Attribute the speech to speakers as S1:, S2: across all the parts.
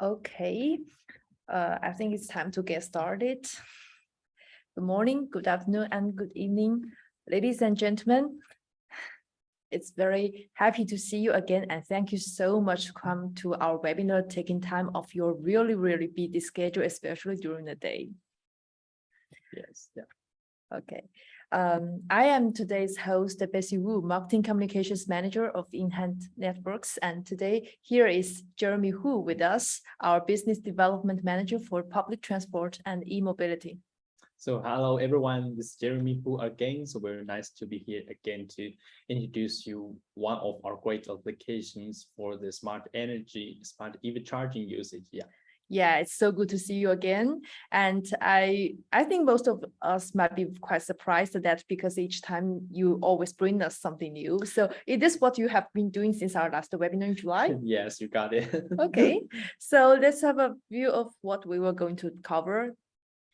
S1: Okay, I think it's time to get started. Good morning, good afternoon, and good evening, ladies and gentlemen. It's very happy to see you again, and thank you so much to come to our webinar, taking time off your really busy schedule, especially during the day.
S2: Yes, yeah.
S1: Okay. I am today's host, Bessie Wu, Marketing Communications Manager of InHand Networks. And today here is Jeremy Hu with us, our Business Development Manager for Public Transport and E-Mobility.
S2: So hello everyone, this is Jeremy Hu again. So very nice to be here again to introduce you one of our great applications for the smart energy, smart EV charging usage.
S1: Yeah, it's so good to see you again. And I think most of us might be quite surprised at that because each time you always bring us something new. So is this what you have been doing since our last webinar in July?
S2: Yes, you got it.
S1: Okay, so let's have a view of what we were going to cover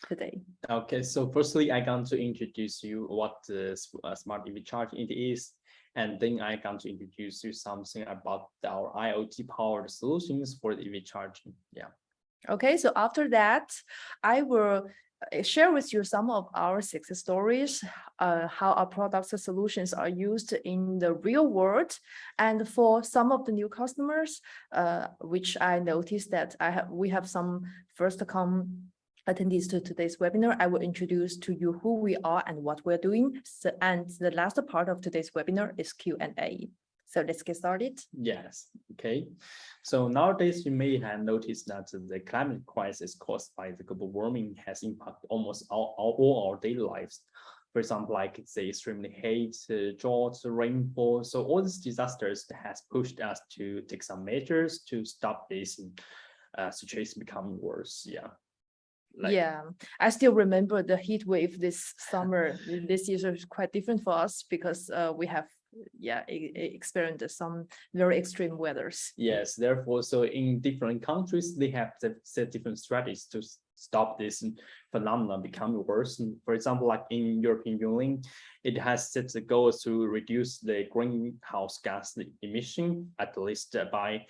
S1: today.
S2: Okay, so firstly, I'm going to introduce you what the smart EV charging it is. And then I'm going to introduce you something about our IoT powered solutions for the EV charging. Yeah.
S1: Okay, so after that, I will share with you some of our success stories, how our products and solutions are used in the real world. And for some of the new customers, which I noticed that we have some first-time attendees to today's webinar, I will introduce to you who we are and what we're doing. So, and the last part of today's webinar is Q&A. So let's get started.
S2: Yes, okay. So nowadays you may have noticed that the climate crisis caused by the global warming has impacted almost all our daily lives. For example, like the extremely heat, drought, rainfall. So all these disasters has pushed us to take some measures to stop this situation becoming worse. Yeah.
S1: Yeah, I still remember the heat wave this summer. This year is quite different for us because we have experienced some very extreme weathers.
S2: Yes, therefore, so in different countries, they have set different strategies to stop this phenomenon becoming worse. And for example, like in European Union, it has set the goal to reduce the greenhouse gas emission at least by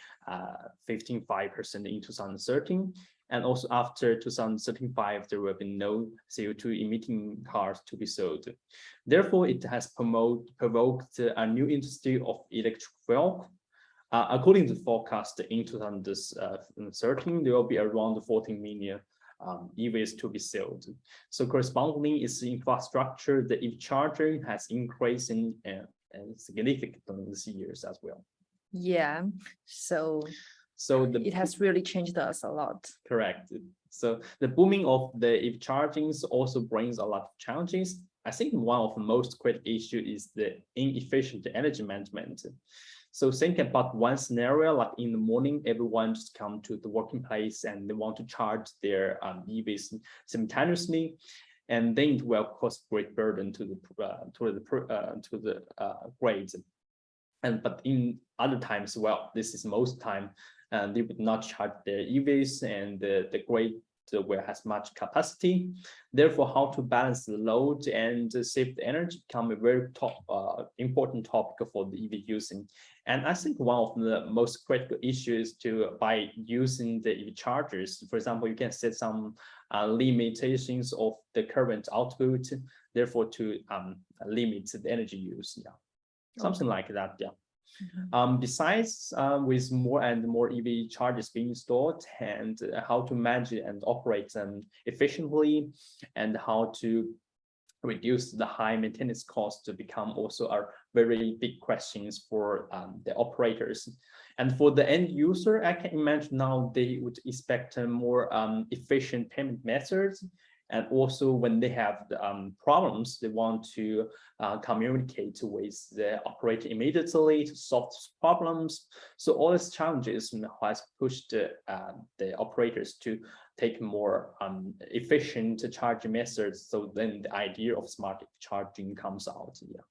S2: 15.5% in 2013. And also after 2035, there will be no CO2 emitting cars to be sold. Therefore, it has provoked a new industry of electric vehicle. According to the forecast, in 2013, there will be around 14 million EVs to be sold. So correspondingly, its infrastructure, the EV charging has increased significantly in these years as well.
S1: Yeah, so it has really changed us a lot.
S2: Correct. So the booming of the EV charging also brings a lot of challenges. I think one of the most critical issues is the inefficient energy management. So think about one scenario, like in the morning, everyone just come to the working place and they want to charge their EVs simultaneously, and then it will cause great burden to the grids. But in other times, well, this is most time, they would not charge their EVs, and the grid will has much capacity. Therefore, how to balance the load and save the energy become a very important topic for the EV using. And I think one of the most critical issues by using the EV chargers, for example, you can set some limitations of the current output, therefore to limit the energy use. Yeah, something like that. Yeah. Besides, with more and more EV chargers being installed, and how to manage and operate them efficiently, and how to reduce the high maintenance costs to become also are very big questions for the operators. And for the end user, I can imagine now they would expect more efficient payment methods. And also when they have the, problems, they want to communicate with the operator immediately to solve problems. So all these challenges has pushed the operators to take more efficient charging methods. So then the idea of smart charging comes out. Yeah.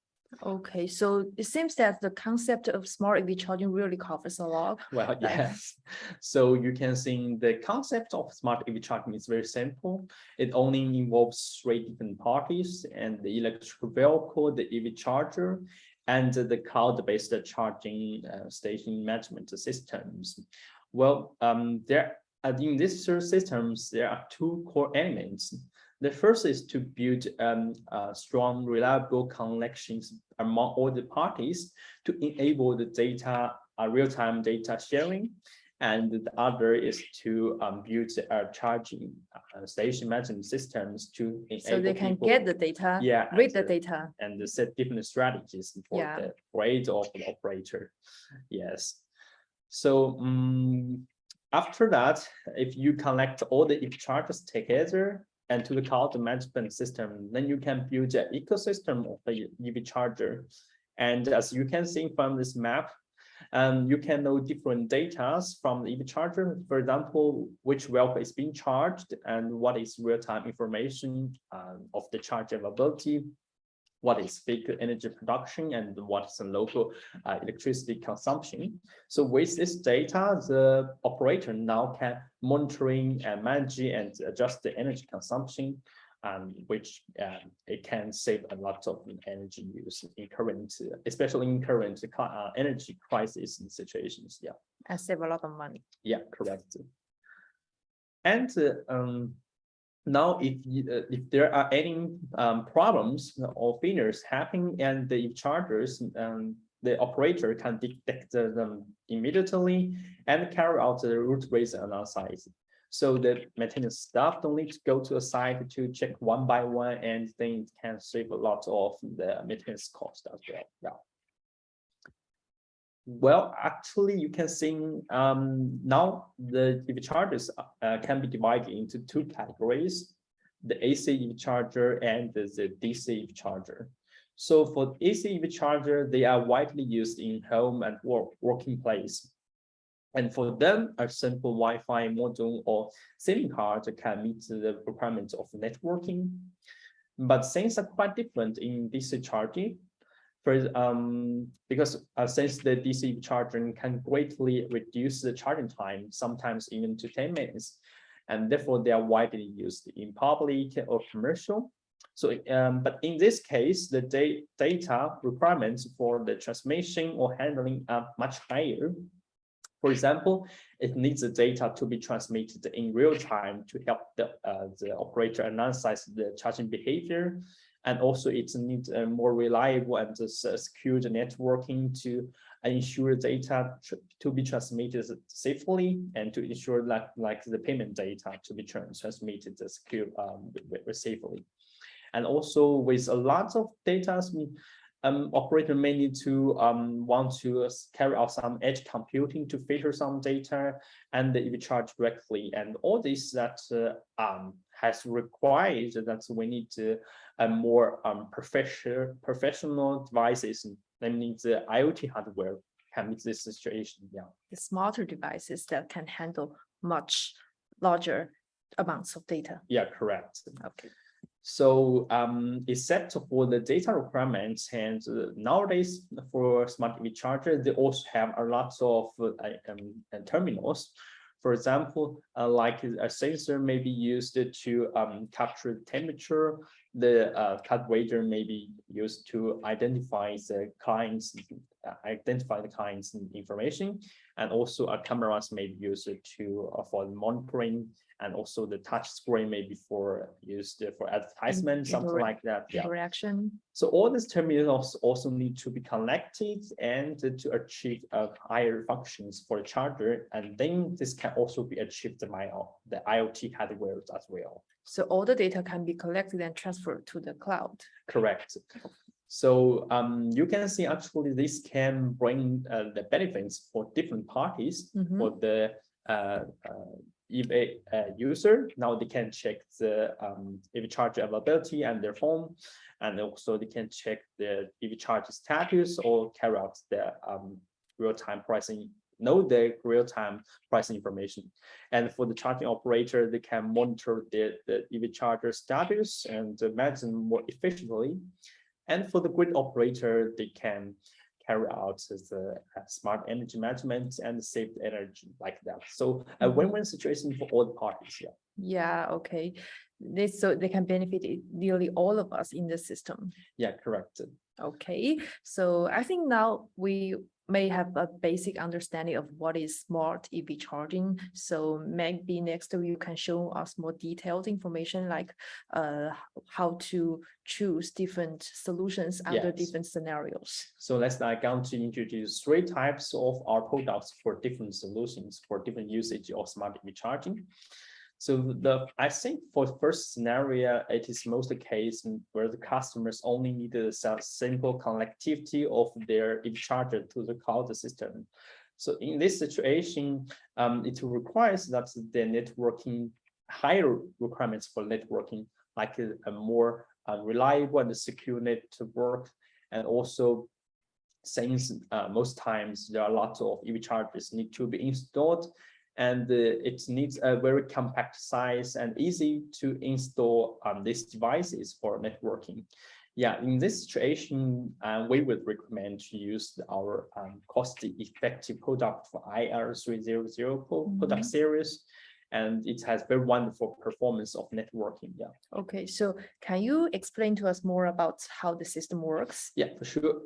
S1: Okay, so it seems that the concept of smart EV charging really covers a lot.
S2: Well, yes. So you can see the concept of smart EV charging is very simple. It only involves 3 different parties, and the electric vehicle, the EV charger, and the cloud-based charging station management systems. Well, there And in these systems, there are two core elements. The first is to build strong, reliable connections among all the parties to enable the data, real-time data sharing. And the other is to build charging station management systems to enable
S1: So they can
S2: people,
S1: get the data,
S2: yeah,
S1: read the data.
S2: and set different strategies for the grade of the operator. Yes. So after that, if you connect all the EV chargers together and to the cloud management system, then you can build an ecosystem of the EV charger. And as you can see from this map, you can know different data from the EV charger. For example, which vehicle is being charged and what is real-time information of the charge availability, what is peak energy production, and what is the local electricity consumption. So with this data, the operator now can monitoring and manage and adjust the energy consumption, which it can save a lot of energy use in current, especially in current energy crisis situations. Yeah,
S1: and save a lot of money.
S2: Yeah, correct. And now, if there are any problems or failures happening and the chargers, the operator can detect them immediately and carry out the root raise analysis. So the maintenance staff don't need to go to a site to check one by one, and then it can save a lot of the maintenance cost as well. Yeah. Well, actually, you can see now the EV chargers can be divided into two categories: the AC EV charger and the DC EV charger. So for AC EV charger, they are widely used in home and working place. And for them, a simple Wi-Fi module or SIM card can meet the requirements of networking. But things are quite different in DC charging. Because since the DC charging can greatly reduce the charging time, sometimes even to 10 minutes, and therefore they are widely used in public or commercial. So, but in this case, the data requirements for the transmission or handling are much higher. For example, it needs the data to be transmitted in real time to help the operator analyze the charging behavior. And also it needs a more reliable and secure networking to ensure data to be transmitted safely, and to ensure that like the payment data to be transmitted secure safely. And also with a lot of data, operator may need to want to carry out some edge computing to filter some data and EV charge directly. And all this that has required that we need to more professional devices, namely the IoT hardware, can meet this situation. Yeah,
S1: the smarter devices that can handle much larger amounts of data.
S2: Yeah, correct.
S1: Okay.
S2: So except for the data requirements, and nowadays for smart EV charger, they also have a lot of terminals. For example, like a sensor may be used to capture the temperature. The calculator may be used to identify the client's information, and also cameras may be used to for monitoring, and also the touch screen may be used for advertisement, something like that. Yeah.
S1: Interaction.
S2: So all these terminals also need to be connected and to achieve higher functions for the charger, and then this can also be achieved by the IoT hardware as well.
S1: So all the data can be collected and transferred to the cloud.
S2: Correct. So you can see actually this can bring the benefits for different parties. For the EV user, now they can check the EV charger availability and their phone, and also they can check the EV charger status or carry out the real-time pricing, know the real-time pricing information. And for the charging operator, they can monitor the EV charger status and manage them more efficiently. And for the grid operator, they can carry out the smart energy management and save energy like that. So a win-win situation for all the parties. Yeah.
S1: Yeah. Okay. So they can benefit nearly all of us in the system.
S2: Yeah, correct.
S1: Okay. So I think now we may have a basic understanding of what is smart EV charging. So maybe next week you can show us more detailed information, like how to choose different solutions under
S2: Yes.
S1: different scenarios.
S2: So let's now going to introduce 3 types of our products for different solutions for different usage of smart EV charging. So I think for the first scenario, it is most the case where the customers only need a simple connectivity of their EV charger to the cloud system. So in this situation, it requires that the networking, higher requirements for networking, like a more reliable and secure network, and also since most times there are lots of EV chargers need to be installed, and it needs a very compact size and easy to install these devices for networking. Yeah, in this situation, we would recommend to use our cost-effective product for IR300 product series, and it has very wonderful performance of networking. Yeah.
S1: Okay, so can you explain to us more about how the system works?
S2: Yeah, for sure.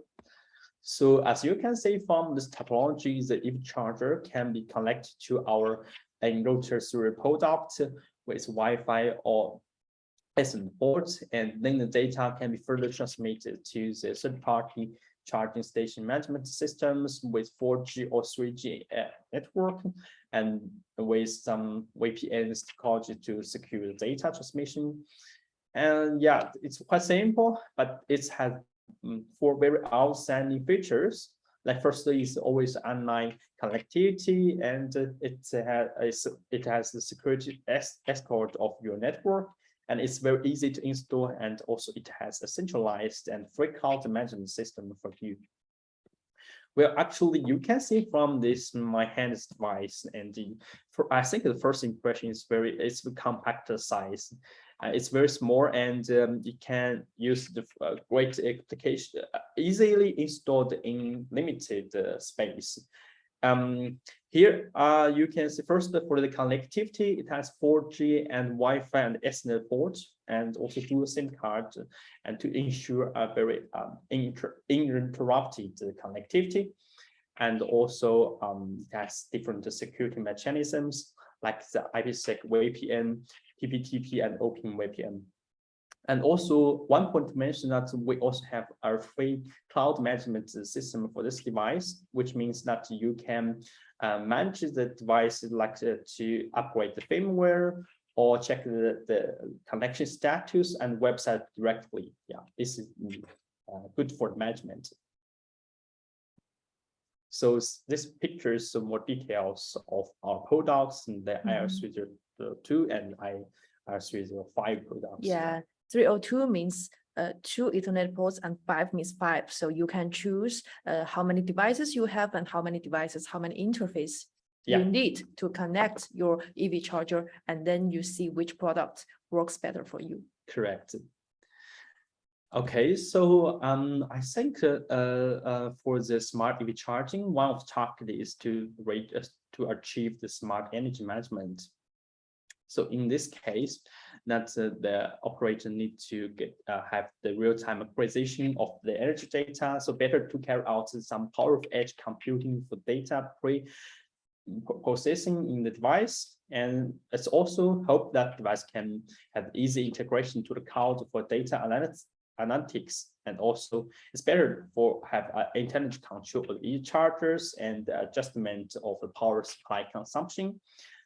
S2: So as you can see from this topology, the EV charger can be connected to our router through a product with Wi-Fi or Ethernet ports, and then the data can be further transmitted to the third-party charging station management systems with 4G or 3G network, and with some VPN technology to secure data transmission. And yeah, it's quite simple, but it has 4 very outstanding features. Like firstly, it's always online connectivity, and it has the security escort of your network, and it's very easy to install, and also it has a centralized and free cloud management system for you. Well, actually, you can see from this my hand device, and I think the first impression is it's a compact size. It's very small, and you can use the great application easily installed in limited space. Here you can see first for the connectivity, it has 4G and Wi-Fi and Ethernet ports, and also dual SIM card, and to ensure a very uninterrupted connectivity. And also it has different security mechanisms like the IPsec VPN, PPTP, and OpenVPN. And also one point to mention that we also have our free cloud management system for this device, which means that you can manage the device like to upgrade the firmware or check the connection status and website directly. Yeah, this is good for management. So this pictures some more details of our products in the IR302 and IR305 products.
S1: Yeah, 302 means 2 Ethernet ports and 5 means 5. So you can choose how many devices you have and how many interfaces you need to connect your EV charger, and then you see which product works better for you.
S2: Correct. Okay, so I think for the smart EV charging, one of the target is to achieve the smart energy management. So in this case, that the operator need to have the real-time acquisition of the energy data, so better to carry out some powerful edge computing for data processing in the device. And it's also hope that device can have easy integration to the cloud for data analytics, and also it's better for have intelligent control of e-chargers and adjustment of the power supply consumption.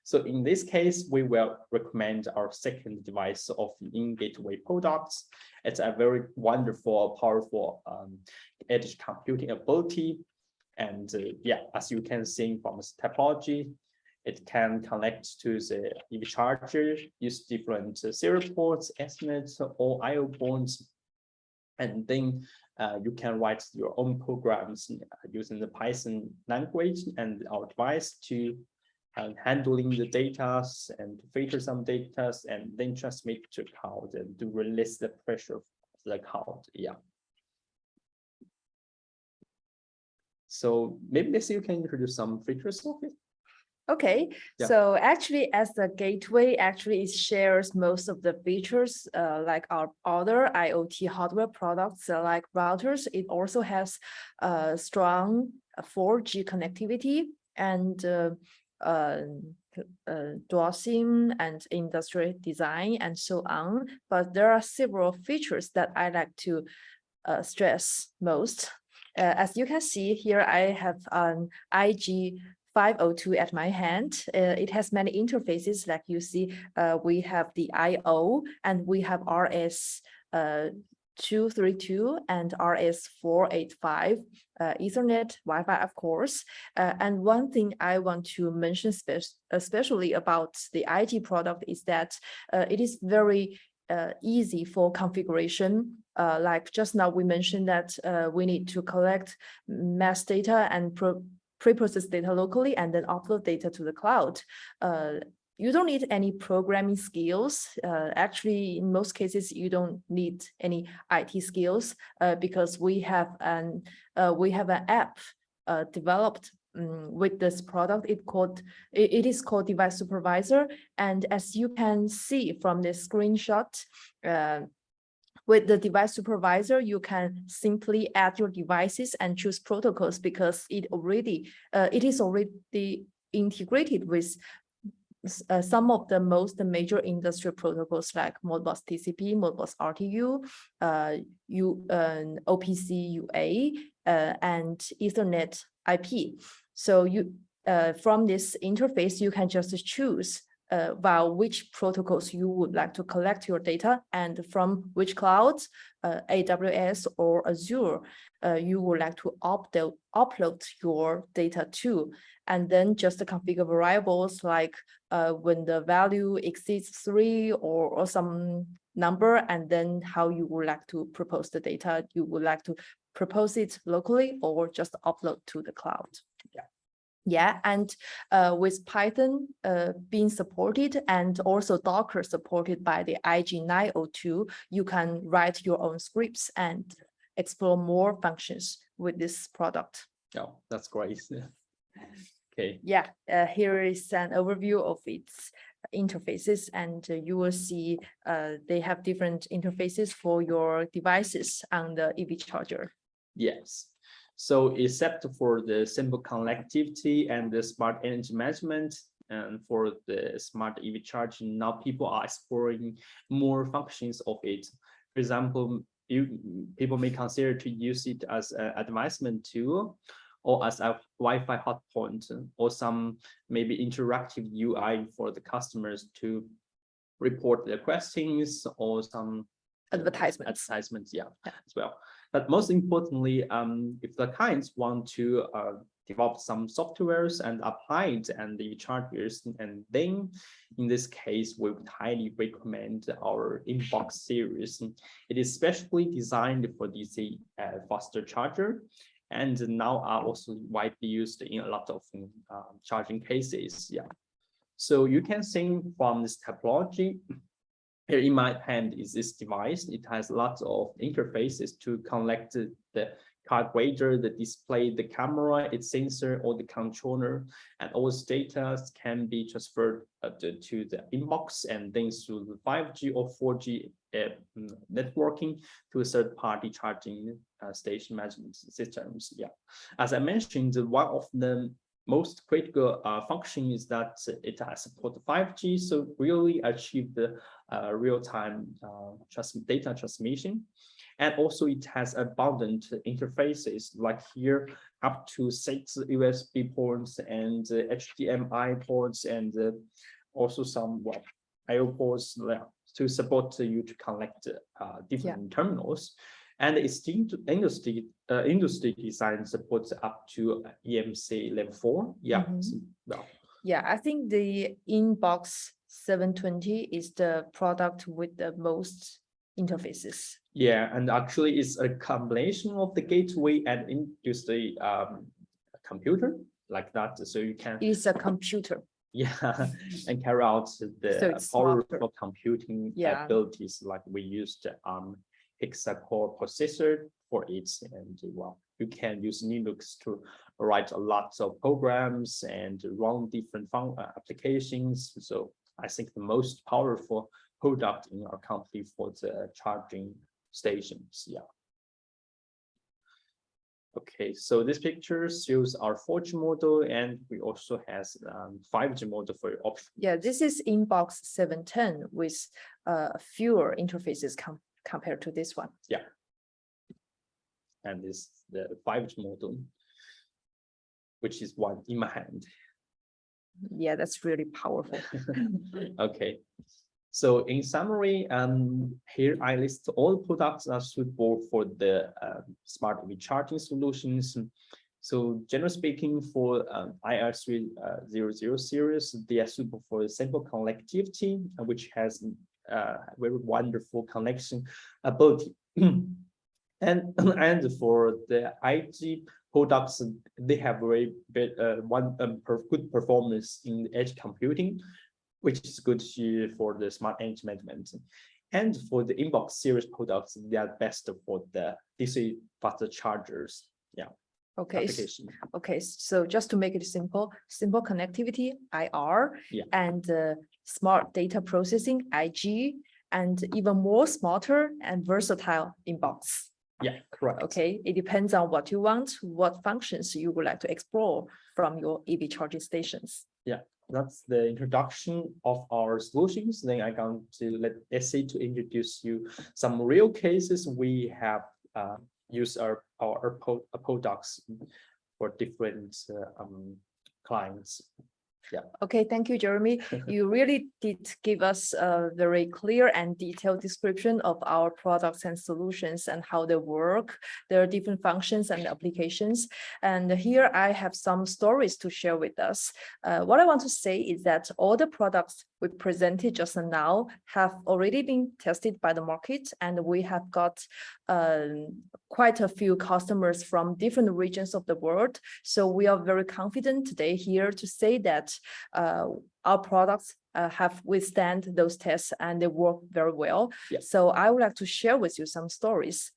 S2: So in this case, we will recommend our second device of in-gateway products. It's a very wonderful, powerful edge computing ability. And yeah, as you can see from this topology, it can connect to the EV charger, use different serial ports, Ethernet, or I/O ports, and then you can write your own programs using the Python language and our device to handling the data and to filter some data and then transmit to cloud and to release the pressure of the cloud. Yeah. So maybe next you can introduce some features of it.
S1: Okay, so actually as the gateway, actually it shares most of the features like our other IoT hardware products like routers. It also has strong 4G connectivity and dual SIM and industrial design and so on. But there are several features that I like to stress most. As you can see here, I have an IG 502 at my hand. It has many interfaces, like you see, we have the IO and we have RS 232 and RS 485, Ethernet, Wi-Fi, of course. And one thing I want to mention especially about the IG product is that it is very easy for configuration. Like just now we mentioned that we need to collect mass data and pre-process data locally and then upload data to the cloud. You don't need any programming skills. Actually, in most cases, you don't need any IT skills because we have an app developed with this product. It is called Device Supervisor, and as you can see from this screenshot, with the Device Supervisor, you can simply add your devices and choose protocols because it is already integrated with some of the most major industrial protocols like Modbus TCP, Modbus RTU, OPC UA, and Ethernet IP. So you from this interface, you can just choose via which protocols you would like to collect your data and from which clouds, AWS or Azure, you would like to upload your data to, and then just configure variables like when the value exceeds 3 or some number, and then how you would like to propose the data. You would like to propose it locally or just upload to the cloud. Yeah, and with Python being supported and also Docker supported by the IG 902, you can write your own scripts and explore more functions with this product.
S2: Oh, that's great. Okay.
S1: Yeah, here is an overview of its interfaces, and you will see they have different interfaces for your devices on the EV charger.
S2: Yes. So except for the simple connectivity and the smart energy management, and for the smart EV charging, now people are exploring more functions of it. For example, people may consider to use it as an advisement tool, or as a Wi-Fi hotpoint, or some maybe interactive UI for the customers to report their questions, or some
S1: advertisements,
S2: yeah, as well. But most importantly, if the clients want to develop some softwares and apply it and the chargers, and then in this case, we would highly recommend our Inbox series. It is specially designed for DC faster charger, and now are also widely used in a lot of charging cases. Yeah. So you can see from this topology, here in my hand is this device. It has lots of interfaces to connect the card reader, the display, the camera, its sensor, or the controller, and all this data can be transferred to the inbox, and then through the 5G or 4G networking to a third-party charging station management systems. Yeah, as I mentioned, one of the most critical function is that it has support 5G, so really achieve the real-time data transmission. And also it has abundant interfaces, like here up to 6 USB ports and HDMI ports, and also some I/O ports to support you to connect different terminals. And its industry design supports up to EMC level 4. Yeah. So, well.
S1: Yeah, I think the Inbox 720 is the product with the most interfaces.
S2: Yeah, and actually it's a combination of the gateway and industry computer like that. So you can.
S1: It is a computer.
S2: Yeah, and carry out the powerful computing abilities, like we used hexa-core processor for it, and well, you can use Linux to write a lot of programs and run different applications. So I think the most powerful product in our company for the charging stations. Yeah. Okay, so this picture shows our 4G model, and we also has 5G model for your option.
S1: Yeah, this is inbox 710 with fewer interfaces compared to this one.
S2: Yeah. And this the 5G model, which is one in my hand.
S1: Yeah, that's really powerful.
S2: Okay. So in summary, here I list all products that are suitable for the smart EV charging solutions. So generally speaking, for IR300 series, they are suitable for simple connectivity, which has very wonderful connection ability. And for the IG products, they have very good performance in edge computing, which is good for the smart energy management. And for the inbox series products, they are best for the DC faster chargers. Yeah.
S1: Okay.
S2: Application.
S1: Okay. So just to make it simple connectivity, IR,
S2: yeah.
S1: and smart data processing, IG, and even more smarter and versatile inbox.
S2: Yeah, correct.
S1: Okay. It depends on what you want, what functions you would like to explore from your EV charging stations.
S2: Yeah. That's the introduction of our solutions. Then I'm going to let Essie to introduce you some real cases we have used our products for different clients. Yeah.
S1: Okay, thank you, Jeremy. You really did give us a very clear and detailed description of our products and solutions and how they work, their different functions and applications. And here I have some stories to share with us. What I want to say is that all the products we presented just now have already been tested by the market, and we have got quite a few customers from different regions of the world. So we are very confident today here to say that our products have withstand those tests and they work very well.
S2: Yeah.
S1: So I would like to share with you some stories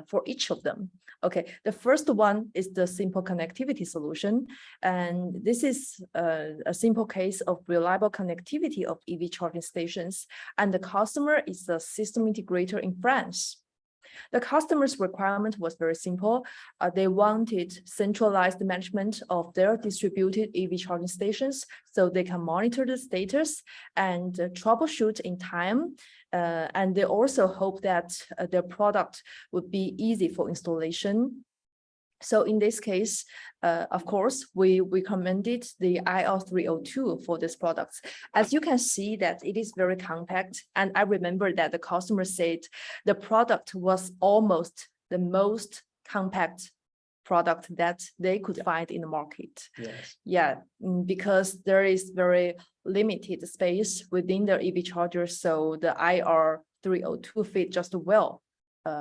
S1: for each of them. Okay, the first one is the simple connectivity solution. And this is a simple case of reliable connectivity of EV charging stations. And the customer is a system integrator in France. The customer's requirement was very simple. They wanted centralized management of their distributed EV charging stations so they can monitor the status and troubleshoot in time. And they also hope that their product would be easy for installation. So in this case, of course, we recommended the IR302 for this product. As you can see that it is very compact. And I remember that the customer said the product was almost the most compact product that they could find in the market.
S2: Yes.
S1: Yeah, because there is very limited space within their EV chargers. So the IR302 fit just well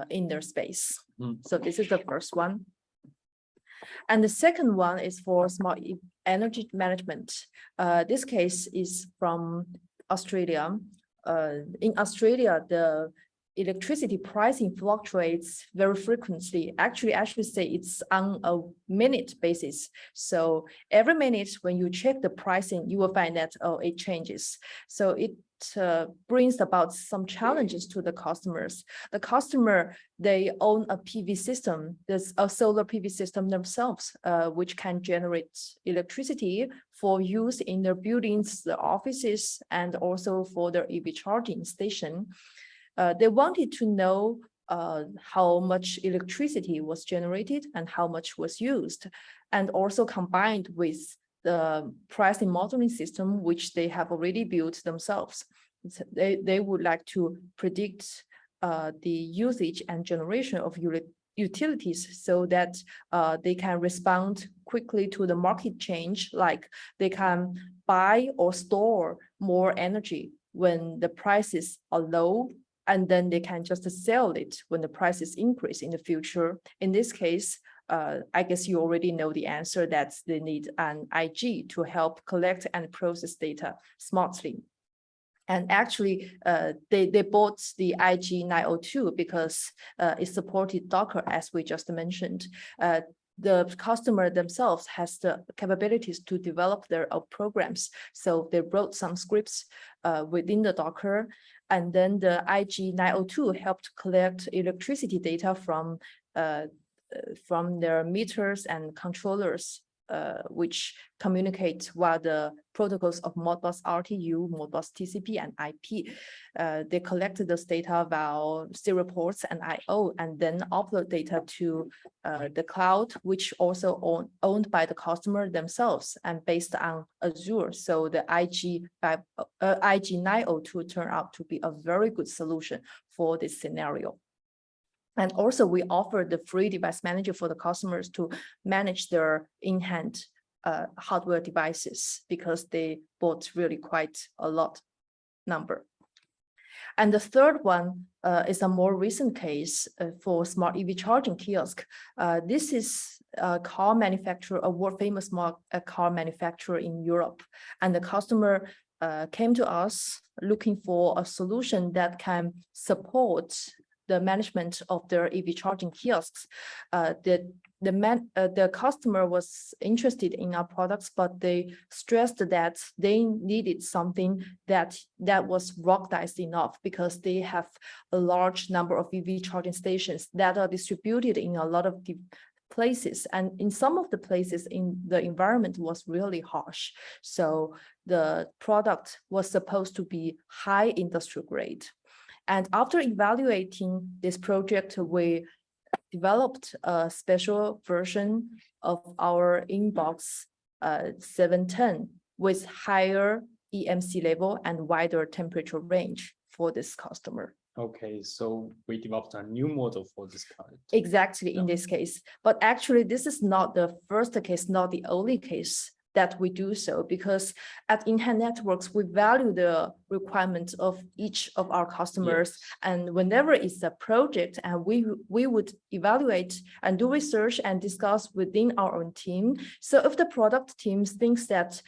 S1: in their space. So this is the first one. And the second one is for smart energy management. This case is from Australia. In Australia, the electricity pricing fluctuates very frequently. Actually, I should say it's on a minute basis. So every minute when you check the pricing, you will find that it changes. So it brings about some challenges to the customers. The customer, they own a PV system. There's a solar PV system themselves, which can generate electricity for use in their buildings, the offices, and also for their EV charging station. They wanted to know how much electricity was generated and how much was used, and also combined with the pricing modeling system, which they have already built themselves. They would like to predict the usage and generation of utilities so that they can respond quickly to the market change, like they can buy or store more energy when the prices are low, and then they can just sell it when the prices increase in the future. In this case, I guess you already know the answer, that they need an IG to help collect and process data smartly. And actually, they bought the IG902 because it supported Docker, as we just mentioned. The customer themselves has the capabilities to develop their own programs. So they wrote some scripts within the Docker, and then the IG902 helped collect electricity data from from their meters and controllers, which communicate via the protocols of Modbus RTU, Modbus TCP, and IP. They collect this data via serial ports and I/O, and then upload data to the cloud, which also owned by the customer themselves and based on Azure. So the IG902 turned out to be a very good solution for this scenario. And also we offer the free device manager for the customers to manage their in-hand hardware devices, because they bought really quite a lot number. And the third one is a more recent case for smart EV charging kiosk. This is a car manufacturer, a world famous car manufacturer in Europe. And the customer came to us looking for a solution that can support the management of their EV charging kiosks. The customer was interested in our products, but they stressed that they needed something that was ruggedized enough, because they have a large number of EV charging stations that are distributed in a lot of places, and in some of the places in the environment was really harsh. So the product was supposed to be high industrial grade. And after evaluating this project, we developed a special version of our Inbox 710 with higher EMC level and wider temperature range for this customer.
S2: Okay, so we developed a new model for this car.
S1: Exactly, in this case. But actually, this is not the first case, not the only case that we do so, because at InHand Networks, we value the requirements of each of our customers.
S2: Yes.
S1: And whenever it's a project, and we would evaluate and do research and discuss within our own team. So if the product teams thinks that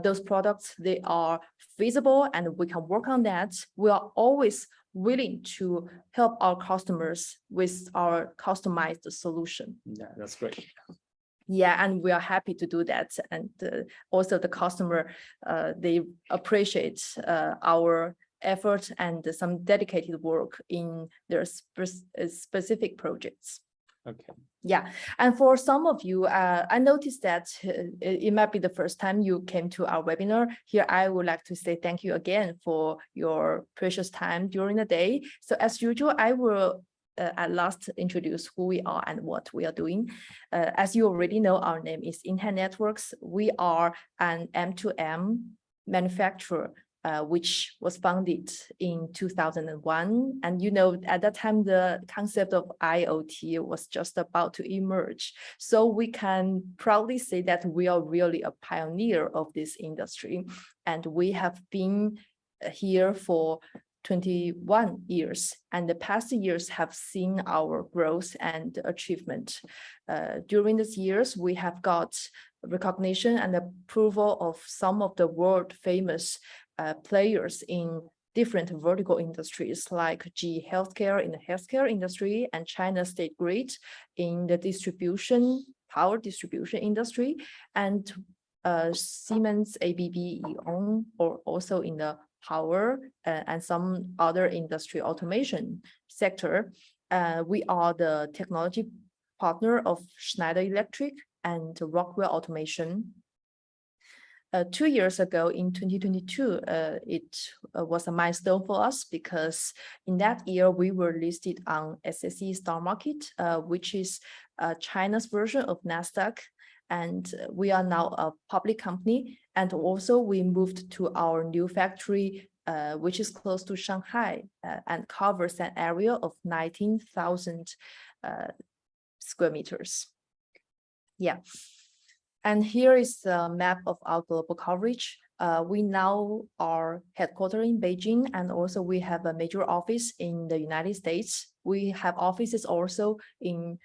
S1: those products, they are feasible and we can work on that, we are always willing to help our customers with our customized solution.
S2: Yeah, that's great.
S1: Yeah, and we are happy to do that. And also the customer, they appreciate our effort and some dedicated work in their specific projects.
S2: Okay.
S1: Yeah, and for some of you, I noticed that it might be the first time you came to our webinar. Here, I would like to say thank you again for your precious time during the day. So as usual, I will at last introduce who we are and what we are doing. As you already know, our name is InHand Networks. We are an M2M manufacturer, which was founded in 2001. And you know, at that time, the concept of IoT was just about to emerge. So we can proudly say that we are really a pioneer of this industry. And we have been here for 21 years, and the past years have seen our growth and achievement. During these years, we have got recognition and approval of some of the world famous players in different vertical industries, like GE Healthcare in the healthcare industry and China State Grid in the power distribution industry, and Siemens ABB E.ON, or also in the power and some other industry automation sector. We are the technology partner of Schneider Electric and Rockwell Automation. 2 years ago in 2022, it was a milestone for us, because in that year we were listed on SSE Star Market, which is China's version of NASDAQ. And we are now a public company. And also we moved to our new factory, which is close to Shanghai and covers an area of 19,000 square meters. Yeah. And here is the map of our global coverage. We now are headquartered in Beijing, and also we have a major office in the United States. We have offices also in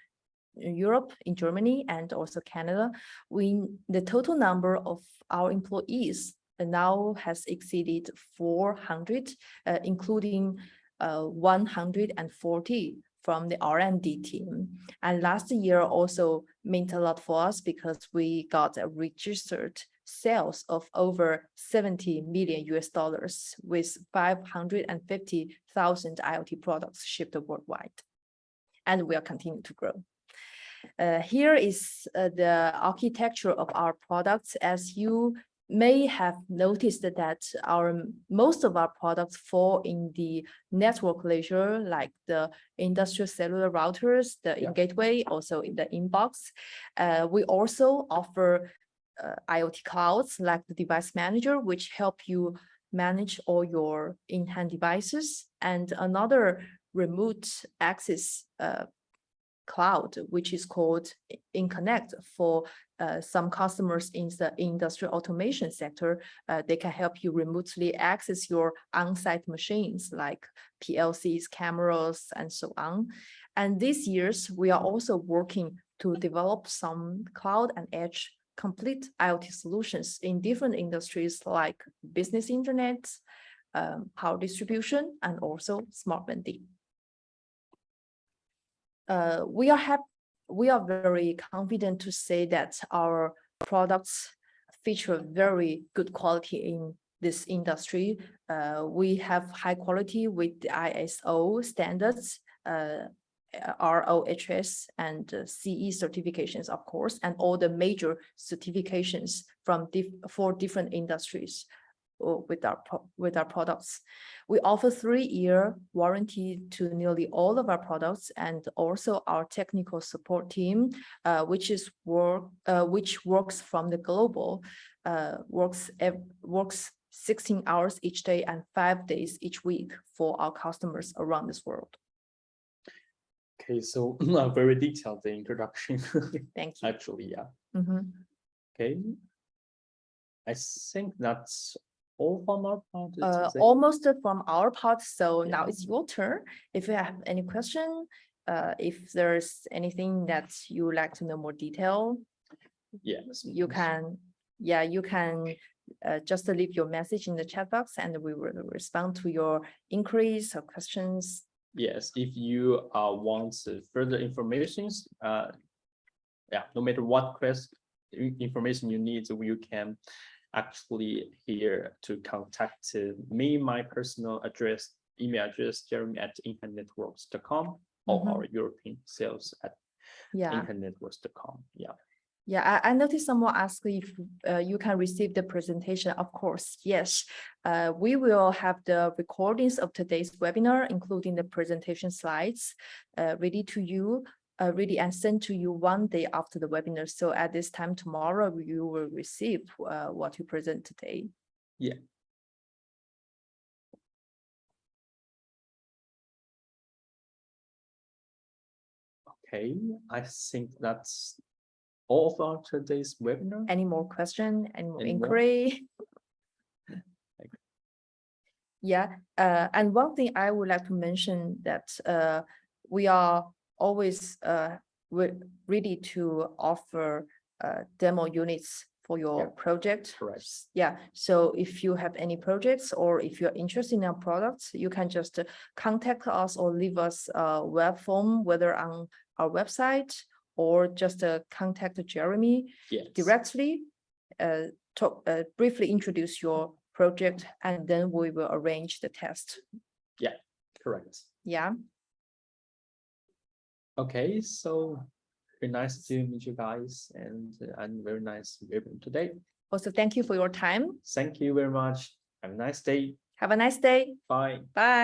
S1: Europe, in Germany, and also Canada. The total number of our employees now has exceeded 400, including 140 from the R&D team. And last year also meant a lot for us, because we got a registered sales of over $70 million with 550,000 IoT products shipped worldwide. And we are continuing to grow. Here is the architecture of our products. As you may have noticed that most of our products fall in the network layer, like the industrial cellular routers, the gateway, also in the inbox. We also offer IoT clouds like the device manager, which help you manage all your in-hand devices, and another remote access cloud, which is called InConnect for some customers in the industrial automation sector. They can help you remotely access your on-site machines like PLCs, cameras, and so on. And these years, we are also working to develop some cloud and edge complete IoT solutions in different industries like business internet, power distribution, and also smart vending. We are very confident to say that our products feature very good quality in this industry. We have high quality with the ISO standards, ROHS and CE certifications, of course, and all the major certifications from for different industries with our products. We offer 3-year warranty to nearly all of our products, and also our technical support team, which works from the global, works 16 hours each day and 5 days each week for our customers around this world.
S2: Okay, so a very detailed introduction.
S1: Thank you.
S2: Actually, yeah.
S1: Mm-hmm.
S2: Okay. I think that's all from our part.
S1: Almost from our part. So now it's your turn. If you have any question, if there's anything that you would like to know more detail,
S2: yes,
S1: you can, just leave your message in the chat box and we will respond to your inquiries or questions.
S2: Yes, if you want further information, no matter what information you need, you can actually here to contact me, my personal address, email address, jeremy@inhandnetworks.com, or our European sales at inhandnetworks.com.
S1: Yeah, I noticed someone asked if you can receive the presentation. Of course, yes. We will have the recordings of today's webinar, including the presentation slides, ready and sent to you 1 day after the webinar. So at this time tomorrow, you will receive what you present today.
S2: Yeah. Okay, I think that's all of our today's webinar.
S1: Any more question? Any more inquiry? Yeah, and one thing I would like to mention that we are always ready to offer demo units for your project.
S2: Correct.
S1: Yeah, so if you have any projects or if you're interested in our products, you can just contact us or leave us a web form, whether on our website or just contact Jeremy directly, briefly introduce your project, and then we will arrange the test.
S2: Yeah, correct.
S1: Yeah.
S2: Okay, so very nice to meet you guys, and very nice webinar today.
S1: Also, thank you for your time.
S2: Thank you very much. Have a nice day.
S1: Have a nice day.
S2: Bye.
S1: Bye.